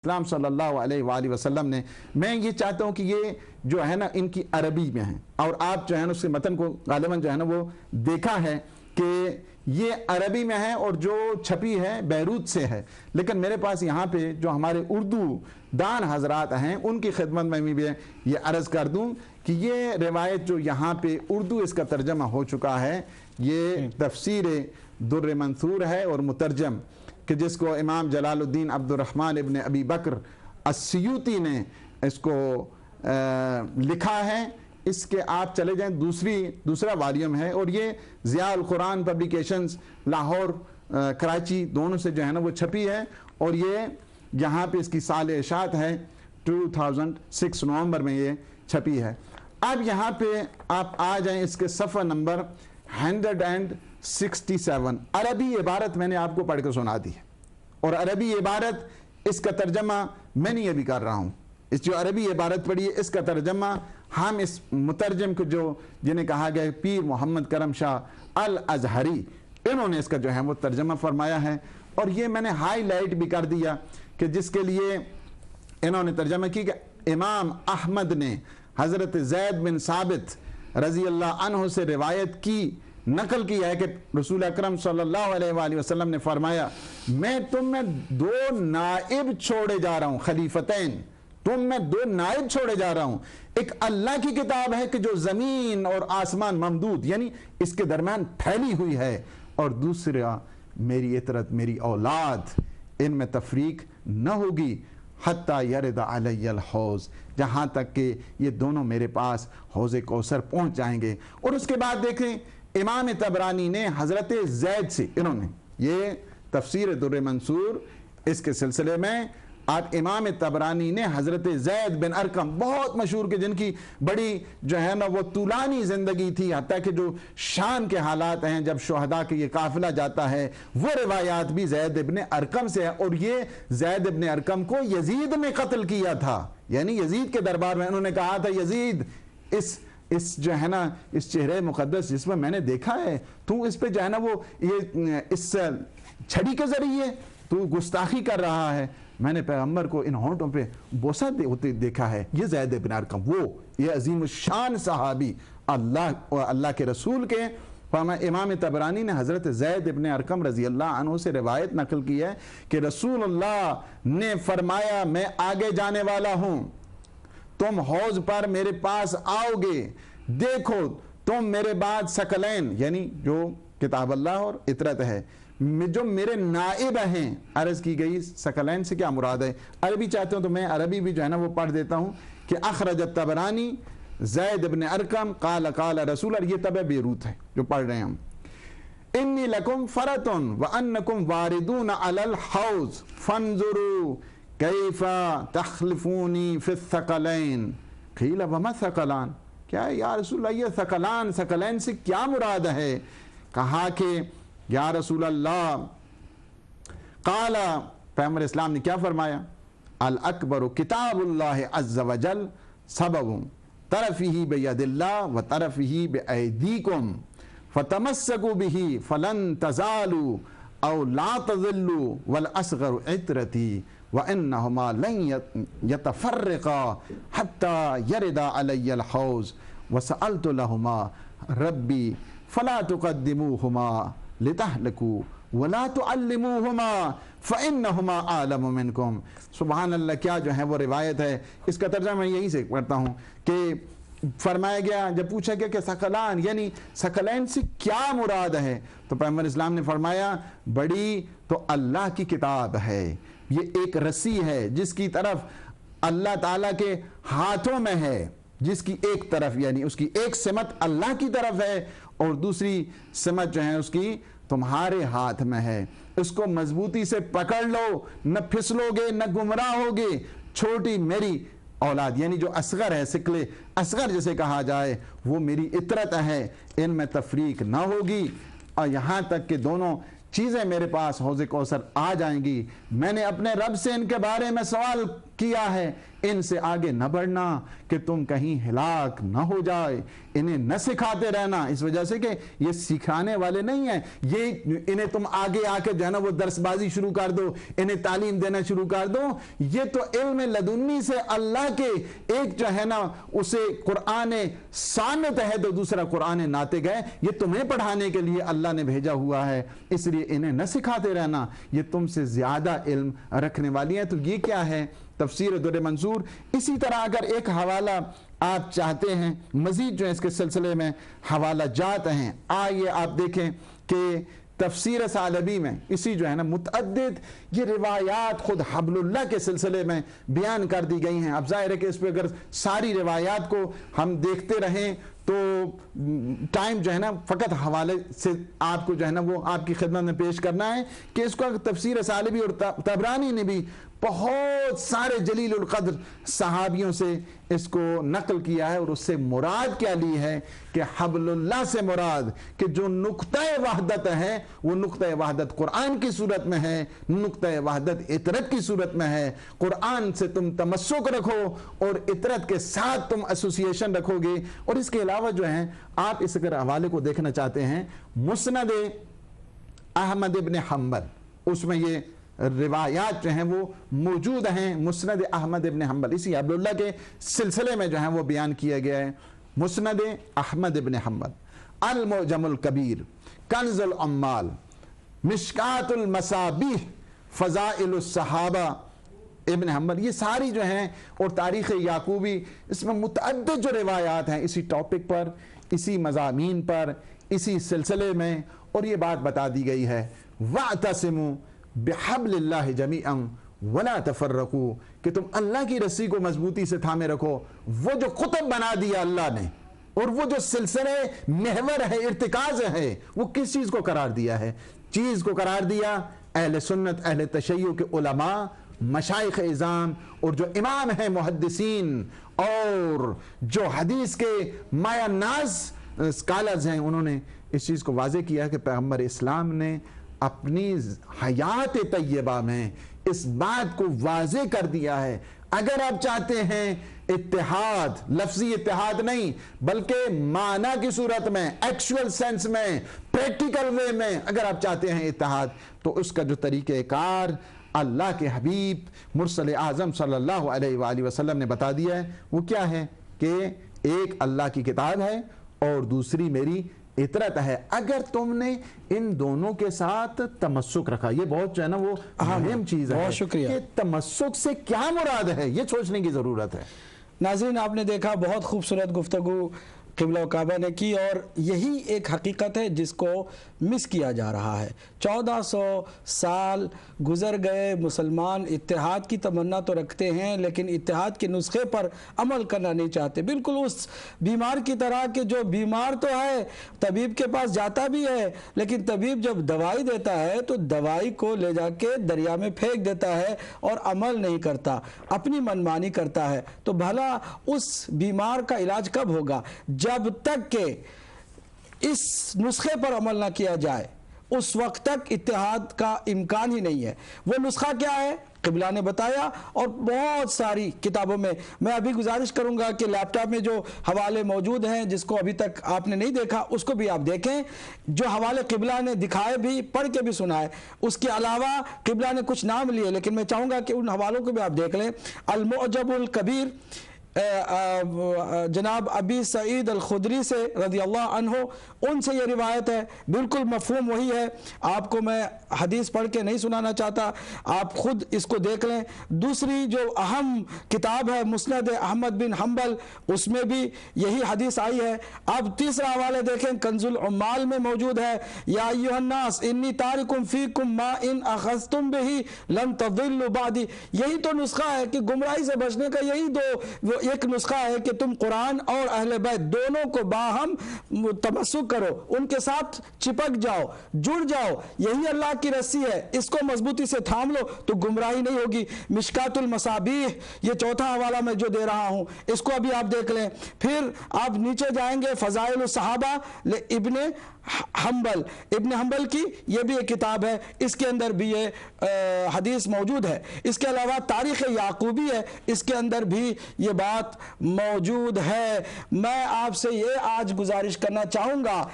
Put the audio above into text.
اسلام صلی اللہ علیہ وآلہ وسلم نے، میں یہ چاہتا ہوں کہ یہ جو ہے نا ان کی عربی میں ہیں، اور آپ جو ہے نا اس کے متن کو غالباً جو ہے نا وہ دیکھا ہے کہ یہ عربی میں ہے اور جو چھپی ہے بیروت سے ہے، لیکن میرے پاس یہاں پہ جو ہمارے اردو دان حضرات ہیں ان کی خدمت میں بھی یہ عرض کر دوں کہ یہ روایت جو یہاں پہ اردو اس کا ترجمہ ہو چکا ہے، یہ تفسیر در منثور ہے اور مترجم، کہ جس کو امام جلال الدین عبد الرحمن ابن ابی بکر السیوطی نے اس کو لکھا ہے۔ اس کے آپ چلے جائیں دوسرا والیوم ہے، اور یہ ضیاء القرآن پبلیکیشنز لاہور کراچی دونوں سے جو ہے نا وہ چھپی ہے، اور یہ یہاں پہ اس کی سال اشاعت ہے 2006 نومبر میں یہ چھپی ہے۔ اب یہاں پہ آپ آ جائیں اس کے صفحہ نمبر 167، عربی عبارت میں نے آپ کو پڑھ کے سنا دی ہے، اور عربی عبارت اس کا ترجمہ میں نہیں ابھی کر رہا ہوں، اس جو عربی عبارت پڑھی ہے اس کا ترجمہ ہم اس مترجم کو جو جنہیں کہا گیا پیر محمد کرم شاہ الازہری، انہوں نے اس کا جو ہے وہ ترجمہ فرمایا ہے، اور یہ میں نے ہائی لائٹ بھی کر دیا کہ جس کے لیے انہوں نے ترجمہ کی کہ امام احمد نے حضرت زید بن ثابت رضی اللہ عنہ سے روایت کی نقل کی ہے کہ رسول اکرم صلی اللہ علیہ وآلہ وسلم نے فرمایا، میں تم میں دو نائب چھوڑے جا رہا ہوں، خلیفتین، تم میں دو نائب چھوڑے جا رہا ہوں، ایک اللہ کی کتاب ہے کہ جو زمین اور آسمان ممدود یعنی اس کے درمیان پھیلی ہوئی ہے، اور دوسرا میری اطرت، میری اولاد، ان میں تفریق نہ ہوگی حتی یرد علی الحوض، جہاں تک کہ یہ دونوں میرے پاس حوض کوثر پہنچ جائیں گے۔ اور اس کے بعد دیکھیں امام طبرانی نے حضرت زید سے، انہوں نے یہ تفسیر در منصور اس کے سلسلے میں آپ امام طبرانی نے حضرت زید بن ارقم، بہت مشہور، کہ جن کی بڑی جو ہے نا وہ طولانی زندگی تھی، حتیٰ کہ جو شام کے حالات ہیں جب شہداء کے یہ قافلہ جاتا ہے وہ روایات بھی زید بن ارقم سے ہے، اور یہ زید بن ارقم کو یزید نے قتل کیا تھا، یعنی یزید کے دربار میں انہوں نے کہا تھا یزید اس جو ہے نا اس چہرے مقدس جس میں نے دیکھا ہے، تو اس پہ جو ہے نا وہ یہ اس چھڑی کے ذریعے تو گستاخی کر رہا ہے، میں نے پیغمبر کو ان ہونٹوں پہ بوسہ ہوتے دیکھا ہے۔ یہ زید بن ارقم، وہ یہ عظیم الشان صحابی اللہ کے رسول کے، امام طبرانی نے حضرت زید بن ارقم رضی اللہ عنہ سے روایت نقل کی ہے کہ رسول اللہ نے فرمایا، میں آگے جانے والا ہوں، تم حوض پر میرے پاس آؤ گے، دیکھو تم میرے بعد ثقلین یعنی جو کتاب اللہ اور اطرت ہے، جو میرے نائب ہیں۔ عرض کی گئی ثقلین سے کیا مراد ہے، عربی چاہتے ہوں تو میں عربی بھی جو ہے نا وہ پڑھ دیتا ہوں کہ اخرج الطبرانی زید بن ارقم قال قال رسول اللہ، یہ طبع بیروت ہے جو پڑھ رہے ہیں ہم، انی لکم فرط وانکم واردون علی الحوض فانظروا کیف تخلفونی فی الثقلین قیل وما الثقلان، کیا یا رسول اللہ یہ ثقلین سے کیا مراد ہے؟ کہا کہ یا رسول اللہ، قال پیغمبر اسلام نے کیا فرمایا، الاکبر کتاب اللہ عز وجل سبب طرفہ بید اللہ و طرفہ بایدیکم فتمسکوا بہ فلن تزالوا او لا تضلوا والاصغر عترتی وانہما لن یتفرقا حتی یرد علی الحوض وسألت لہما ربی فلا تقدموہما لتہلکوا ولا تعلموہما فإنہما اعلم منکم۔ سبحان اللہ، کیا جو ہے وہ روایت ہے، اس کا ترجمہ میں یہی سے پڑھتا ہوں کہ فرمایا گیا، جب پوچھا گیا کہ ثقلان یعنی ثقلین سے کیا مراد ہے، تو پیغمبر اسلام نے فرمایا بڑی تو اللہ کی کتاب ہے، یہ ایک رسی ہے جس کی طرف اللہ تعالیٰ کے ہاتھوں میں ہے، جس کی ایک طرف یعنی اس کی ایک سمت اللہ کی طرف ہے اور دوسری سمت جو ہے اس کی تمہارے ہاتھ میں ہے، اس کو مضبوطی سے پکڑ لو، نہ پھسلو گے نہ گمراہ ہوگے۔ چھوٹی میری اولاد یعنی جو اصغر ہے، سکلے اصغر جسے کہا جائے، وہ میری اطرت ہے، ان میں تفریق نہ ہوگی، اور یہاں تک کہ دونوں چیزیں میرے پاس حوض کوثر آ جائیں گی۔ میں نے اپنے رب سے ان کے بارے میں سوال کیا ہے ان سے آگے نہ بڑھنا کہ تم کہیں ہلاک نہ ہو جائے، انہیں نہ سکھاتے رہنا، اس وجہ سے کہ یہ سکھانے والے نہیں ہیں، یہ انہیں تم آگے آ کے جو ہے نا وہ درس بازی شروع کر دو، انہیں تعلیم دینا شروع کر دو، یہ تو علم لدنی سے اللہ کے ایک جو ہے نا اسے قرآن صامت ہے تو دوسرا قرآن ناطق ہے، یہ تمہیں پڑھانے کے لیے اللہ نے بھیجا ہوا ہے، اس لیے انہیں نہ سکھاتے رہنا، یہ تم سے زیادہ علم رکھنے والی ہیں۔ تو یہ کیا ہے؟ تفسیر در منصور۔ اسی طرح اگر ایک حوالہ آپ چاہتے ہیں مزید جو ہے اس کے سلسلے میں حوالہ جات ہیں، آئیے آپ دیکھیں کہ تفسیر ثعلبی میں اسی جو ہے نا متعدد یہ روایات خود حبل اللہ کے سلسلے میں بیان کر دی گئی ہیں۔ اب ظاہر ہے کہ اس پہ اگر ساری روایات کو ہم دیکھتے رہیں تو ٹائم جو ہے نا فقط حوالے سے آپ کو جو ہے نا وہ آپ کی خدمت میں پیش کرنا ہے کہ اس کو تفسیر ثعلبی اور طبرانی نے بھی بہت سارے جلیل القدر صحابیوں سے اس کو نقل کیا ہے، اور اس سے مراد کیا لی ہے کہ حبل اللہ سے مراد کہ جو نقطہ وحدت ہے وہ نقطہ وحدت قرآن کی صورت میں ہے، نقطہ وحدت اطرت کی صورت میں ہے۔ قرآن سے تم تمسک رکھو اور اطرت کے ساتھ تم ایسوسیشن رکھو گے۔ اور اس کے علاوہ جو ہے آپ اس اگر حوالے کو دیکھنا چاہتے ہیں مسند احمد ابن حنبل، اس میں یہ روایات جو ہیں وہ موجود ہیں، مسند احمد ابن حنبل اسی عبداللہ کے سلسلے میں جو ہیں وہ بیان کیا گیا ہے۔ مسند احمد ابن حنبل، المعجم الکبیر، کنز العمال، مشکات المصابیح، فضائل الصحابہ ابن حنبل، یہ ساری جو ہیں، اور تاریخ یعقوبی، اس میں متعدد جو روایات ہیں اسی ٹاپک پر، اسی مضامین پر، اسی سلسلے میں، اور یہ بات بتا دی گئی ہے وَاعْتَصِمُوا بِحَبْلِ اللَّهِ جَمِيعًا وَلَا تَفَرَّقُوا، کہ تم اللہ کی رسی کو مضبوطی سے تھامے رکھو۔ وہ جو قطب بنا دیا اللہ نے، اور وہ جو سلسلے محور ہے، ارتکاز ہے، وہ کس چیز کو قرار دیا ہے؟ چیز کو قرار دیا اہل سنت، اہل تشیع کے علماء، مشائخ اعظام، اور جو امام ہیں محدثین، اور جو حدیث کے مایہ ناز اسکالرز ہیں، انہوں نے اس چیز کو واضح کیا کہ پیغمبر اسلام نے اپنی حیات طیبہ میں اس بات کو واضح کر دیا ہے۔ اگر آپ چاہتے ہیں اتحاد، لفظی اتحاد نہیں بلکہ معنی کی صورت میں، ایکچول سینس میں، پریکٹیکل وے میں اگر آپ چاہتے ہیں اتحاد، تو اس کا جو طریقہ کار اللہ کے حبیب مرسل اعظم صلی اللہ علیہ وآلہ وسلم نے بتا دیا ہے، وہ کیا ہے کہ ایک اللہ کی کتاب ہے اور دوسری میری اطرت ہے۔ اگر تم نے ان دونوں کے ساتھ تمسک رکھا، یہ بہت جو ہے نا وہ اہم چیز ہے، بہت شکریہ۔ کہ تمسک سے کیا مراد ہے، یہ سوچنے کی ضرورت ہے۔ ناظرین، آپ نے دیکھا بہت خوبصورت گفتگو قبلہ و کعبہ نے کی، اور یہی ایک حقیقت ہے جس کو مس کیا جا رہا ہے۔ 1400 سال گزر گئے، مسلمان اتحاد کی تمنا تو رکھتے ہیں لیکن اتحاد کے نسخے پر عمل کرنا نہیں چاہتے، بالکل اس بیمار کی طرح کہ جو بیمار تو ہے، طبیب کے پاس جاتا بھی ہے، لیکن طبیب جب دوائی دیتا ہے تو دوائی کو لے جا کے دریا میں پھینک دیتا ہے اور عمل نہیں کرتا، اپنی منمانی کرتا ہے۔ تو بھلا اس بیمار کا علاج کب ہوگا؟ جب تک کہ اس نسخے پر عمل نہ کیا جائے اس وقت تک اتحاد کا امکان ہی نہیں ہے۔ وہ نسخہ کیا ہے؟ قبلہ نے بتایا، اور بہت ساری کتابوں میں ابھی گزارش کروں گا کہ لیپ ٹاپ میں جو حوالے موجود ہیں جس کو ابھی تک آپ نے نہیں دیکھا اس کو بھی آپ دیکھیں، جو حوالے قبلہ نے دکھائے بھی، پڑھ کے بھی سنائے۔ اس کے علاوہ قبلہ نے کچھ نام لیے، لیکن میں چاہوں گا کہ ان حوالوں کو بھی آپ دیکھ لیں۔ المعجم الکبیر، جناب ابی سعید الخدری سے رضی اللہ عنہ، ان سے یہ روایت ہے، بالکل مفہوم وہی ہے۔ آپ کو میں حدیث پڑھ کے نہیں سنانا چاہتا، آپ خود اس کو دیکھ لیں۔ دوسری جو اہم کتاب ہے مسند احمد بن حنبل، اس میں بھی یہی حدیث آئی ہے۔ اب تیسرا حوالے دیکھیں، کنز العمال میں موجود ہے، یا ایھا الناس انی تارکم فیکم ما ان اخذتم بہ لن تضلوا بعدی۔ یہی تو نسخہ ہے کہ گمراہی سے بچنے کا، یہی ایک نسخہ ہے کہ تم قرآن اور اہل بیت دونوں کو باہم تمسک کرو، ان کے ساتھ چپک جاؤ، جڑ جاؤ، یہی اللہ کی رسی ہے، اس کو مضبوطی سے تھام لو تو گمراہی نہیں ہوگی۔ مشکات المصابیح، یہ چوتھا حوالہ میں جو دے رہا ہوں، اس کو ابھی آپ دیکھ لیں۔ پھر آپ نیچے جائیں گے، فضائل الصحابہ ابن حنبل، ابن حنبل کی یہ بھی ایک کتاب ہے، اس کے اندر بھی یہ حدیث موجود ہے۔ اس کے علاوہ تاریخ یعقوبی ہے، اس کے اندر بھی یہ بات موجود ہے۔ میں آپ سے یہ آج گزارش کرنا چاہوں گا